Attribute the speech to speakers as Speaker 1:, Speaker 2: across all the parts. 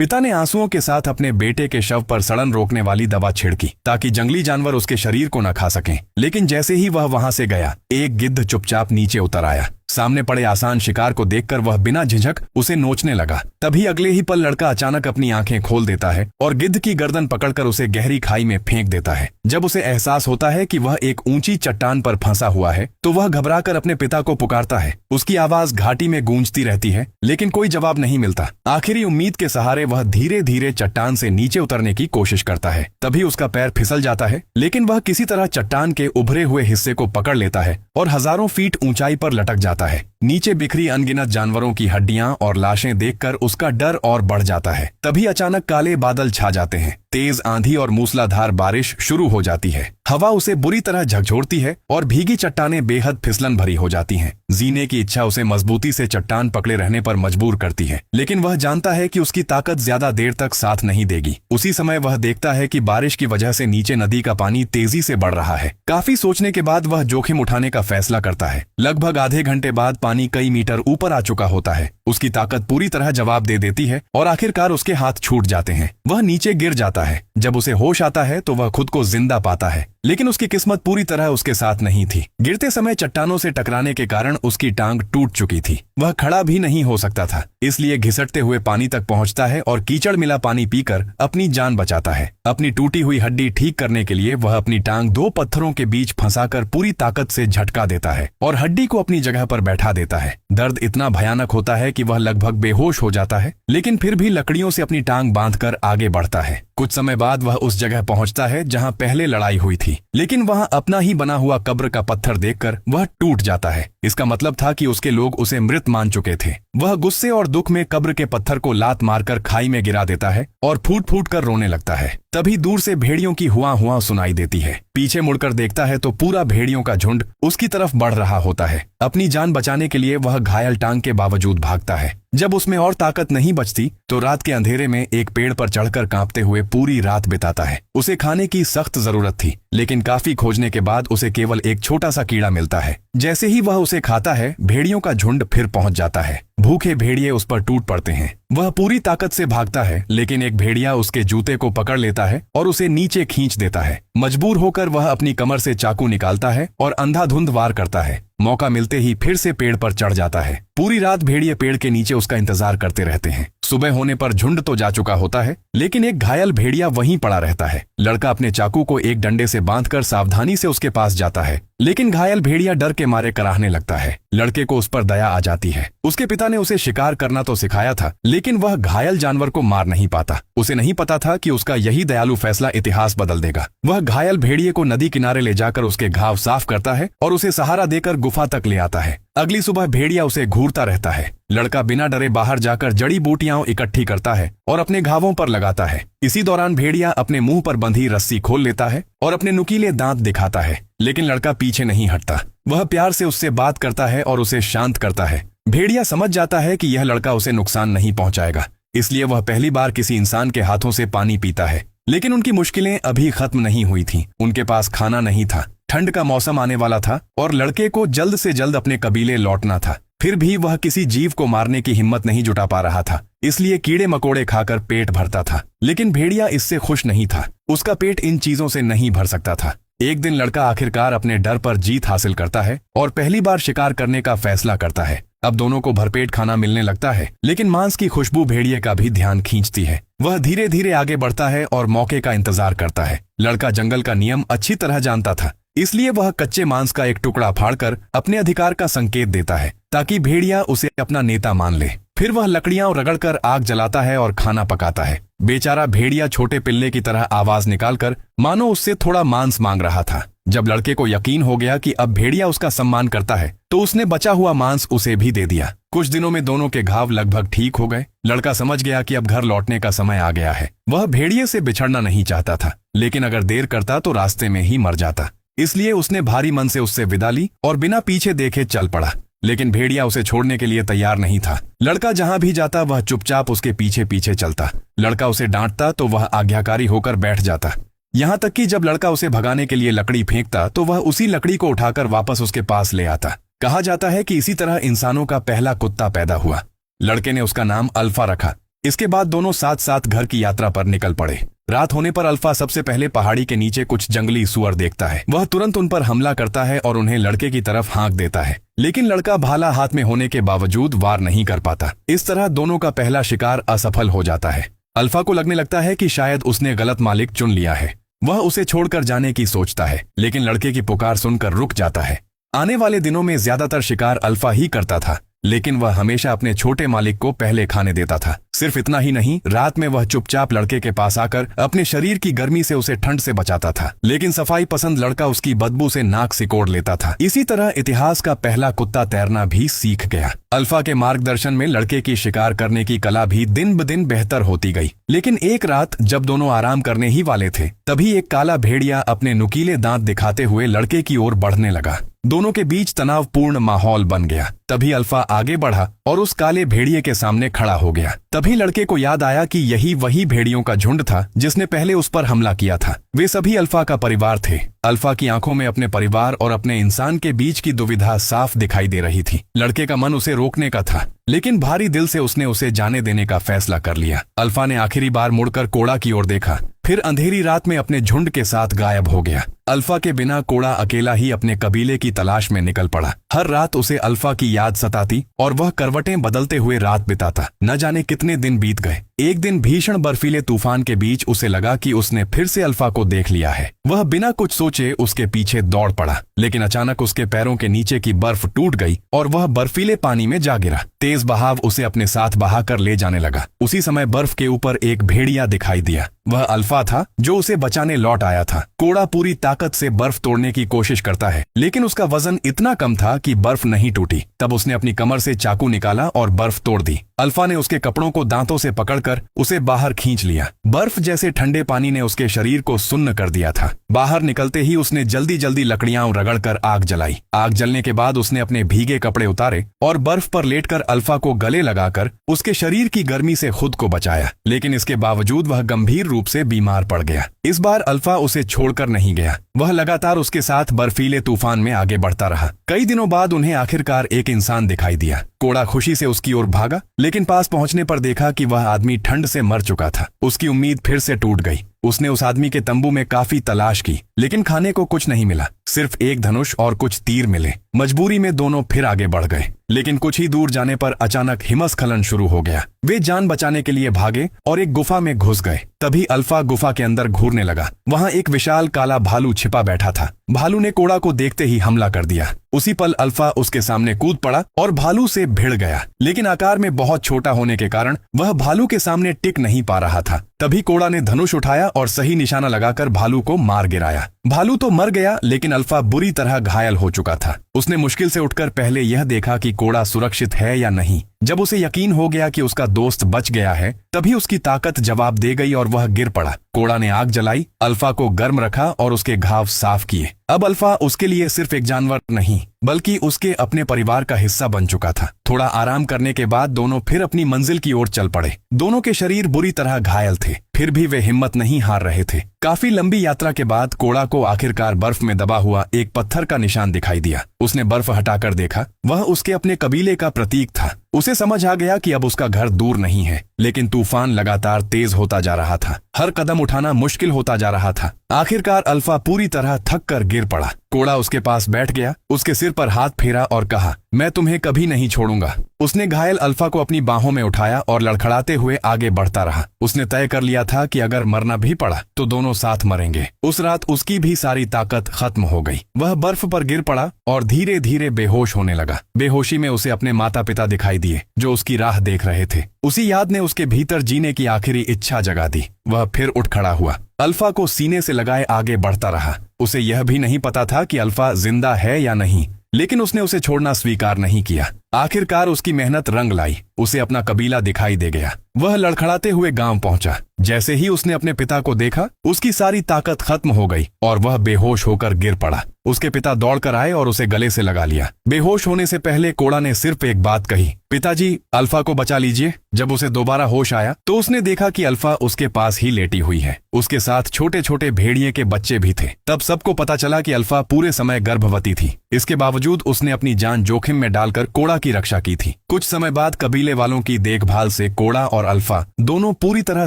Speaker 1: पिता ने आंसुओं के साथ अपने बेटे के शव पर सड़न रोकने वाली दवा छिड़की ताकि जंगली जानवर उसके शरीर को न खा सकें। लेकिन जैसे ही वह वहां से गया, एक गिद्ध चुपचाप नीचे उतर आया। सामने पड़े आसान शिकार को देखकर वह बिना झिझक उसे नोचने लगा। तभी अगले ही पल लड़का अचानक अपनी आंखें खोल देता है और गिद्ध की गर्दन पकड़कर उसे गहरी खाई में फेंक देता है। जब उसे एहसास होता है कि वह एक ऊंची चट्टान पर फंसा हुआ है तो वह घबराकर अपने पिता को पुकारता है। उसकी आवाज घाटी में गूंजती रहती है, लेकिन कोई जवाब नहीं मिलता। आखिरी उम्मीद के सहारे वह धीरे धीरे चट्टान से नीचे उतरने की कोशिश करता है। तभी उसका पैर फिसल जाता है, लेकिन वह किसी तरह चट्टान के उभरे हुए हिस्से को पकड़ लेता है और हजारों फीट ऊंचाई पर लटक जाता है। नीचे बिखरी अनगिनत जानवरों की हड्डियां और लाशें देखकर उसका डर और बढ़ जाता है। तभी अचानक काले बादल छा जाते हैं। तेज आंधी और मूसलाधार बारिश शुरू हो जाती है। हवा उसे बुरी तरह झकझोरती है और भीगी चट्टानें बेहद फिसलन भरी हो जाती हैं। जीने की इच्छा उसे मजबूती से चट्टान पकड़े रहने पर मजबूर करती है, लेकिन वह जानता है कि उसकी ताकत ज्यादा देर तक साथ नहीं देगी। उसी समय वह देखता है कि बारिश की वजह से नीचे नदी का पानी तेजी से बढ़ रहा है। काफी सोचने के बाद वह जोखिम उठाने का फैसला करता है। लगभग आधे घंटे बाद पानी कई मीटर ऊपर आ चुका होता है। उसकी ताकत पूरी तरह जवाब दे देती है और आखिरकार उसके हाथ छूट जाते हैं। वह नीचे गिर जाता है। जब उसे होश आता है तो वह खुद को जिंदा पाता है, लेकिन उसकी किस्मत पूरी तरह उसके साथ नहीं थी। गिरते समय चट्टानों से टकराने के कारण उसकी टांग टूट चुकी थी। वह खड़ा भी नहीं हो सकता था, इसलिए घिसटते हुए पानी तक पहुंचता है और कीचड़ मिला पानी पीकर अपनी जान बचाता है। अपनी टूटी हुई हड्डी ठीक करने के लिए वह अपनी टांग दो पत्थरों के बीच फंसाकर पूरी ताकत से झटका देता है और हड्डी को अपनी जगह पर बैठा देता है। दर्द इतना भयानक होता है कि वह लगभग बेहोश हो जाता है, लेकिन फिर भी लकड़ियों से अपनी टांग बांधकर आगे बढ़ता है। कुछ समय बाद वह उस जगह पहुंचता है जहां पहले लड़ाई हुई थी, लेकिन वहां अपना ही बना हुआ कब्र का पत्थर देखकर वह टूट जाता है। इसका मतलब था कि उसके लोग उसे मृत मान चुके थे। वह गुस्से और दुख में कब्र के पत्थर को लात मारकर खाई में गिरा देता है और फूट फूट कर रोने लगता है। तभी दूर से भेड़ियों की हुआ हुआ सुनाई देती है। पीछे मुड़कर देखता है तो पूरा भेड़ियों का झुंड उसकी तरफ बढ़ रहा होता है। अपनी जान बचाने के लिए वह घायल टांग के बावजूद भागता है। जब उसमें और ताकत नहीं बचती तो रात के अंधेरे में एक पेड़ पर चढ़कर कांपते हुए पूरी रात बिताता है। उसे खाने की सख्त जरूरत थी, लेकिन काफी खोजने के बाद उसे केवल एक छोटा सा कीड़ा मिलता है। जैसे ही वह उसे खाता है, भेड़ियों का झुंड फिर पहुंच जाता है। भूखे भेड़िए उस पर टूट पड़ते हैं। वह पूरी ताकत से भागता है, लेकिन एक भेड़िया उसके जूते को पकड़ लेता है और उसे नीचे खींच देता है। मजबूर होकर वह अपनी कमर से चाकू निकालता है और अंधाधुंध वार करता है। मौका मिलते ही फिर से पेड़ पर चढ़ जाता है। पूरी रात भेड़िए पेड़ के नीचे उसका इंतजार करते रहते हैं। सुबह होने पर झुंड तो जा चुका होता है, लेकिन एक घायल भेड़िया वहीं पड़ा रहता है। लड़का अपने चाकू को एक डंडे से बांधकर सावधानी से उसके पास जाता है, लेकिन घायल भेड़िया डर के मारे कराहने लगता है। लड़के को उस पर दया आ जाती है। उसके पिता ने उसे शिकार करना तो सिखाया था, लेकिन वह घायल जानवर को मार नहीं पाता। उसे नहीं पता था कि उसका यही दयालु फैसला इतिहास बदल देगा। वह घायल भेड़िए को नदी किनारे ले जाकर उसके घाव साफ करता है और उसे सहारा देकर गुफा तक ले आता है। अगली सुबह भेड़िया उसे घूरता रहता है। लड़का बिना डरे बाहर जाकर जड़ी बूटियां इकट्ठी करता है और अपने घावों पर लगाता है। इसी दौरान भेड़िया अपने मुंह पर बंधी रस्सी खोल लेता है और अपने नुकीले दांत दिखाता है, लेकिन लड़का पीछे नहीं हटता। वह प्यार से उससे बात करता है और उसे शांत करता है। भेड़िया समझ जाता है कि यह लड़का उसे नुकसान नहीं पहुंचाएगा, इसलिए वह पहली बार किसी इंसान के हाथों से पानी पीता है। लेकिन उनकी मुश्किलें अभी खत्म नहीं हुई थीं। उनके पास खाना नहीं था, ठंड का मौसम आने वाला था और लड़के को जल्द से जल्द अपने कबीले लौटना था। फिर भी वह किसी जीव को मारने की हिम्मत नहीं जुटा पा रहा था, इसलिए कीड़े मकोड़े खाकर पेट भरता था। लेकिन भेड़िया इससे खुश नहीं था। उसका पेट इन चीजों से नहीं भर सकता था। एक दिन लड़का आखिरकार अपने डर पर जीत हासिल करता है और पहली बार शिकार करने का फैसला करता है। अब दोनों को भरपेट खाना मिलने लगता है, लेकिन मांस की खुशबू भेड़िए का भी ध्यान खींचती है। वह धीरे धीरे आगे बढ़ता है और मौके का इंतजार करता है। लड़का जंगल का नियम अच्छी तरह जानता था, इसलिए वह कच्चे मांस का एक टुकड़ा फाड़कर अपने अधिकार का संकेत देता है ताकि भेड़िया उसे अपना नेता मान ले। फिर वह लकड़ियां रगड़कर आग जलाता है और खाना पकाता है। बेचारा भेड़िया छोटे पिल्ले की तरह आवाज निकालकर मानो उससे थोड़ा मांस मांग रहा था। जब लड़के को यकीन हो गया कि अब भेड़िया उसका सम्मान करता है, तो उसने बचा हुआ मांस उसे भी दे दिया। कुछ दिनों में दोनों के घाव लगभग ठीक हो गए। लड़का समझ गया कि अब घर लौटने का समय आ गया है। वह भेड़िए से बिछड़ना नहीं चाहता था, लेकिन अगर देर करता तो रास्ते में ही मर जाता। इसलिए उसने भारी मन से उससे विदा ली और बिना पीछे देखे चल पड़ा। लेकिन भेड़िया उसे छोड़ने के लिए तैयार नहीं था। लड़का जहां भी जाता वह चुपचाप उसके पीछे पीछे चलता। लड़का उसे डांटता तो वह आज्ञाकारी होकर बैठ जाता। यहाँ तक कि जब लड़का उसे भगाने के लिए लकड़ी फेंकता तो वह उसी लकड़ी को उठाकर वापस उसके पास ले आता। कहा जाता है कि इसी तरह इंसानों का पहला कुत्ता पैदा हुआ। लड़के ने उसका नाम अल्फा रखा। इसके बाद दोनों साथ साथ घर की यात्रा पर निकल पड़े। रात होने पर अल्फा सबसे पहले पहाड़ी के नीचे कुछ जंगली सुअर देखता है। वह तुरंत उन पर हमला करता है और उन्हें लड़के की तरफ हाँक देता है, लेकिन लड़का भाला हाथ में होने के बावजूद वार नहीं कर पाता। इस तरह दोनों का पहला शिकार असफल हो जाता है। अल्फा को लगने लगता है कि शायद उसने गलत मालिक चुन लिया है। वह उसे छोड़कर जाने की सोचता है, लेकिन लड़के की पुकार सुनकर रुक जाता है। आने वाले दिनों में ज्यादातर शिकार अल्फा ही करता था, लेकिन वह हमेशा अपने छोटे मालिक को पहले खाने देता था। सिर्फ इतना ही नहीं, रात में वह चुपचाप लड़के के पास आकर अपने शरीर की गर्मी से उसे ठंड से बचाता था, लेकिन सफाई पसंद लड़का उसकी बदबू से नाक सिकोड़ लेता था। इसी तरह इतिहास का पहला कुत्ता तैरना भी सीख गया। अल्फा के मार्गदर्शन में लड़के की शिकार करने की कला भी दिन ब दिन बेहतर होती गई। लेकिन एक रात जब दोनों आराम करने ही वाले थे, तभी एक काला भेड़िया अपने नुकीले दांत दिखाते हुए लड़के की ओर बढ़ने लगा। दोनों के बीच तनावपूर्ण माहौल बन गया। तभी अल्फा आगे बढ़ा और उस काले भेड़िए के सामने खड़ा हो गया। तभी लड़के को याद आया कि यही वही भेड़ियों का झुंड था जिसने पहले उस पर हमला किया था। वे सभी अल्फा का परिवार थे। अल्फा की आंखों में अपने परिवार और अपने इंसान के बीच की दुविधा साफ दिखाई दे रही थी। लड़के का मन उसे रोकने का था, लेकिन भारी दिल से उसने उसे जाने देने का फैसला कर लिया। अल्फा ने आखिरी बार मुड़कर कोड़ा की ओर देखा, फिर अंधेरी रात में अपने झुंड के साथ गायब हो गया। अल्फा के बिना कोड़ा अकेला ही अपने कबीले की तलाश में निकल पड़ा। हर रात उसे अल्फा की याद सताती और वह करवटें बदलते हुए रात बिताता। न जाने कितने दिन बीत गए। एक दिन भीषण बर्फीले तूफान के बीच उसे लगा कि उसने फिर से अल्फा को देख लिया है। वह बिना कुछ सोचे उसके पीछे दौड़ पड़ा, लेकिन अचानक उसके पैरों के नीचे की बर्फ टूट गई और वह बर्फीले पानी में जा गिरा। तेज बहाव उसे अपने साथ बहाकर ले जाने लगा। उसी समय बर्फ के ऊपर एक भेड़िया दिखाई दिया। वह अल्फा था जो उसे बचाने लौट आया था। कोड़ा पूरी ताकत से बर्फ तोड़ने की कोशिश करता है, लेकिन उसका वजन इतना कम था कि बर्फ नहीं टूटी। तब उसने अपनी कमर से चाकू निकाला और बर्फ तोड़ दी। अल्फा ने उसके कपड़ों को दांतों से पकड़कर उसे बाहर खींच लिया। बर्फ जैसे ठंडे पानी ने उसके शरीर को सुन्न कर दिया था। बाहर निकलते ही उसने जल्दी जल्दी लकड़ियां रगड़कर आग जलाई। आग जलने के बाद उसने अपने भीगे कपड़े उतारे और बर्फ पर लेटकर अल्फा को गले लगाकर उसके शरीर की गर्मी से खुद को बचाया। लेकिन इसके बावजूद वह गंभीर रूप से बीमार पड़ गया। इस बार अल्फा उसे छोड़कर नहीं गया। वह लगातार उसके साथ बर्फीले तूफान में आगे बढ़ता रहा। कई दिनों बाद उन्हें आखिरकार एक इंसान दिखाई दिया। कोड़ा खुशी से उसकी ओर भागा, लेकिन पास पहुंचने पर देखा कि वह आदमी ठंड से मर चुका था। उसकी उम्मीद फिर से टूट गई। उसने उस आदमी के तंबू में काफी तलाश की, लेकिन खाने को कुछ नहीं मिला। सिर्फ एक धनुष और कुछ तीर मिले। मजबूरी में दोनों फिर आगे बढ़ गए, लेकिन कुछ ही दूर जाने पर अचानक हिमस्खलन शुरू हो गया। वे जान बचाने के लिए भागे और एक गुफा में घुस गए। तभी अल्फा गुफा के अंदर घूरने लगा। वहां एक विशाल काला भालू छिपा बैठा था। भालू ने कोड़ा को देखते ही हमला कर दिया। उसी पल अल्फा उसके सामने कूद पड़ा और भालू से भिड़ गया, लेकिन आकार में बहुत छोटा होने के कारण वह भालू के सामने टिक नहीं पा रहा था। तभी कोड़ा ने धनुष उठाया और सही निशाना लगाकर भालू को मार गिराया। भालू तो मर गया, लेकिन अल्फा बुरी तरह घायल हो चुका था। उसने मुश्किल से उठकर पहले यह देखा कि कोड़ा सुरक्षित है या नहीं। जब उसे यकीन हो गया कि उसका दोस्त बच गया है, तभी उसकी ताकत जवाब दे गई और वह गिर पड़ा। कोड़ा ने आग जलाई, अल्फा को गर्म रखा और उसके घाव साफ किए। अब अल्फा उसके लिए सिर्फ एक जानवर नहीं, बल्कि उसके अपने परिवार का हिस्सा बन चुका था। थोड़ा आराम करने के बाद दोनों फिर अपनी मंजिल की ओर चल पड़े। दोनों के शरीर बुरी तरह घायल थे, फिर भी वे हिम्मत नहीं हार रहे थे। काफी लंबी यात्रा के बाद कोड़ा को आखिरकार बर्फ में दबा हुआ एक पत्थर का निशान दिखाई दिया। उसने बर्फ हटाकर देखा, वह उसके अपने कबीले का प्रतीक था। उसे समझ आ गया कि अब उसका घर दूर नहीं है, लेकिन तूफान लगातार तेज होता जा रहा था। हर कदम उठाना मुश्किल होता जा रहा था। आखिरकार अल्फा पूरी तरह थक कर गिर पड़ा। कोड़ा उसके पास बैठ गया, उसके सिर पर हाथ फेरा और कहा, मैं तुम्हें कभी नहीं छोड़ूंगा। उसने घायल अल्फा को अपनी बाहों में उठाया और लड़खड़ाते हुए आगे बढ़ता रहा। उसने तय कर लिया था कि अगर मरना भी पड़ा तो दोनों साथ मरेंगे। उस रात उसकी भी सारी ताकत खत्म हो गई। वह बर्फ पर गिर पड़ा और धीरे धीरे बेहोश होने लगा। बेहोशी में उसे अपने माता पिता दिखाई दिए, जो उसकी राह देख रहे थे। उसी याद ने उसके भीतर जीने की आखिरी इच्छा जगा दी। वह फिर उठ खड़ा हुआ, अल्फा को सीने से लगाए आगे बढ़ता रहा। उसे यह भी नहीं पता था कि अल्फा जिंदा है या नहीं, लेकिन उसने उसे छोड़ना स्वीकार नहीं किया। आखिरकार उसकी मेहनत रंग लाई। उसे अपना कबीला दिखाई दे गया। वह लड़खड़ाते हुए गांव पहुंचा। जैसे ही उसने अपने पिता को देखा, उसकी सारी ताकत खत्म हो गई और वह बेहोश होकर गिर पड़ा। उसके पिता दौड़कर आए और उसे गले से लगा लिया। बेहोश होने से पहले कोड़ा ने सिर्फ एक बात कही, पिताजी, अल्फा को बचा लीजिए। जब उसे दोबारा होश आया तो उसने देखा कि अल्फा उसके पास ही लेटी हुई है। उसके साथ छोटे छोटे भेड़िए के बच्चे भी थे। तब सबको पता चला कि अल्फा पूरे समय गर्भवती थी। इसके बावजूद उसने अपनी जान जोखिम में डालकर कोड़ा की रक्षा की थी। कुछ समय बाद कबीले वालों की देखभाल से कोड़ा और अल्फा दोनों पूरी तरह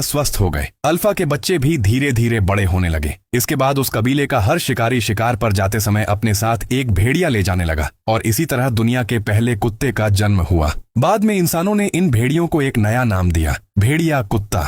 Speaker 1: स्वस्थ हो गए। अल्फा के बच्चे भी धीरे धीरे बड़े होने लगे। इसके बाद उस कबीले का हर शिकारी शिकार पर जाते समय अपने साथ एक भेड़िया ले जाने लगा और इसी तरह दुनिया के पहले कुत्ते का जन्म हुआ। बाद में इंसानों ने इन भेड़ियों को एक नया नाम दिया, भेड़िया कुत्ता।